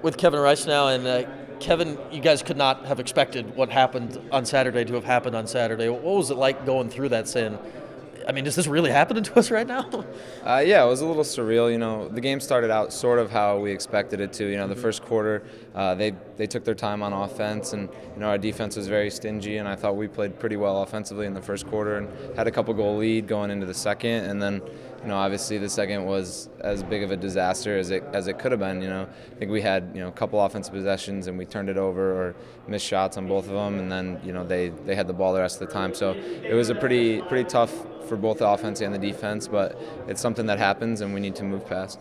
With Kevin Rice now, and Kevin, you guys could not have expected what happened on Saturday to have happened on Saturday. What was it like going through that, saying, I mean, is this really happening to us right now? Yeah, it was a little surreal. The game started out sort of how we expected it to. The first quarter, they took their time on offense, and our defense was very stingy. And I thought we played pretty well offensively in the first quarter, and had a couple goal lead going into the second. And then, obviously the second was as big of a disaster as it could have been. I think we had a couple offensive possessions, and we turned it over or missed shots on both of them. And then they had the ball the rest of the time. So it was a pretty tough for both the offense and the defense, but it's something that happens and we need to move past.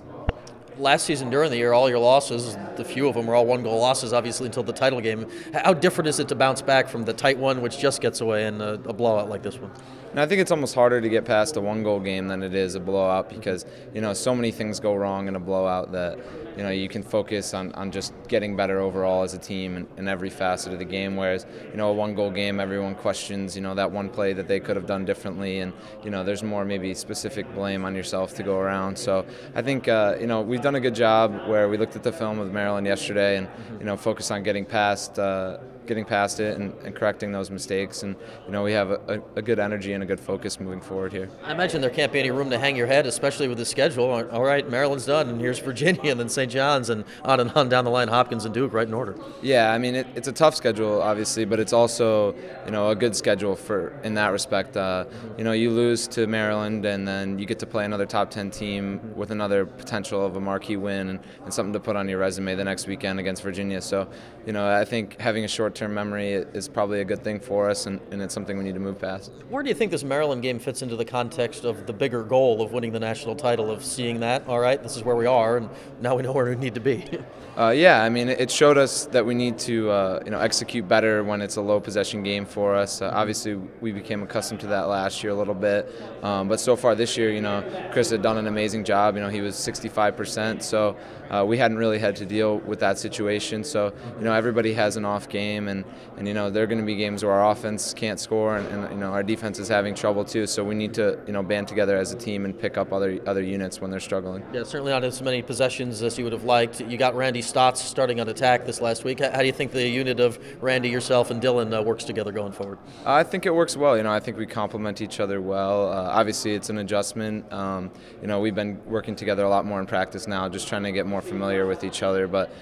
Last season during the year, all your losses, the few of them were all one-goal losses, obviously, until the title game. How different is it to bounce back from the tight one, which just gets away, and a blowout like this one? And I think it's almost harder to get past a one-goal game than it is a blowout because, so many things go wrong in a blowout that, you can focus on just getting better overall as a team in every facet of the game, whereas, a one-goal game, everyone questions, that one play that they could have done differently, and, there's more maybe specific blame on yourself to go around. So I think, we've done a good job where we looked at the film with Maryland yesterday and, focused on getting past it and correcting those mistakes, and we have a good energy and a good focus moving forward here. I imagine there can't be any room to hang your head, especially with the schedule. All right, Maryland's done, and here's Virginia, and then St. John's, and on down the line, Hopkins and Duke, right in order. Yeah, I mean it's a tough schedule, obviously, but it's also a good schedule in that respect. You lose to Maryland, and then you get to play another top 10 team with another potential of a marquee win and something to put on your resume the next weekend against Virginia. So I think having a short-term memory is probably a good thing for us, and it's something we need to move past. Where do you think this Maryland game fits into the context of the bigger goal of winning the national title, of seeing that, all right, this is where we are, and now we know where we need to be? Yeah, I mean, it showed us that we need to execute better when it's a low possession game for us. Obviously, we became accustomed to that last year a little bit, but so far this year, Chris had done an amazing job. He was 65%, so we hadn't really had to deal with that situation. So everybody has an off game, and there are going to be games where our offense can't score, and our defense is having trouble too. So we need to band together as a team and pick up other units when they're struggling. Yeah, certainly not as many possessions as you would have liked. You got Randy Stotts starting on attack this last week. How do you think the unit of Randy, yourself, and Dylan works together going forward? I think it works well. I think we complement each other well. Obviously, it's an adjustment. We've been working together a lot more in practice now, just trying to get more familiar with each other. But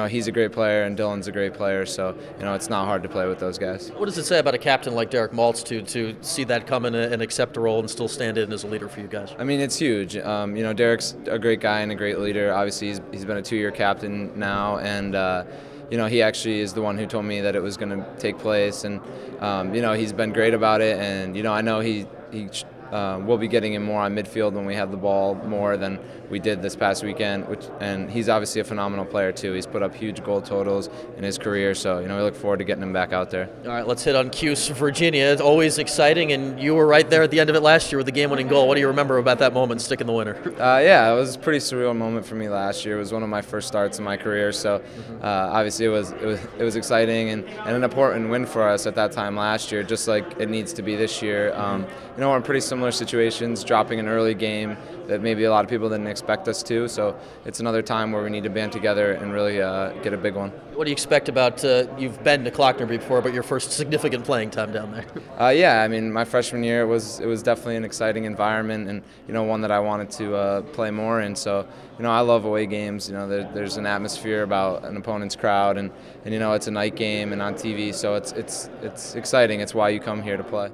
he's a great player, and Dylan's a great player, so it's not hard to play with those guys. What does it say about a captain like Derek Maltz to see that come in and accept a role and still stand in as a leader for you guys? I mean, it's huge. Derek's a great guy and a great leader. Obviously, he's been a 2-year captain now, and he actually is the one who told me that it was going to take place, and he's been great about it, and I know we'll be getting him more on midfield when we have the ball more than we did this past weekend, and he's obviously a phenomenal player too. He's put up huge goal totals in his career, so we look forward to getting him back out there. All right, let's hit on Cuse, Virginia. It's always exciting, and you were right there at the end of it last year with the game-winning goal. What do you remember about that moment, sticking the winner? Yeah, it was a pretty surreal moment for me last year. It was one of my first starts in my career, so obviously it was exciting and an important win for us at that time last year, just like it needs to be this year. We're in pretty similar situations, dropping an early game that maybe a lot of people didn't expect us to, so it's another time where we need to band together and really get a big one. What do you expect about, you've been to Clockner before, but your first significant playing time down there? Yeah, I mean, my freshman year, it was definitely an exciting environment, and one that I wanted to play more in. So I love away games. There's an atmosphere about an opponent's crowd, and it's a night game and on TV, so it's exciting. It's why you come here to play.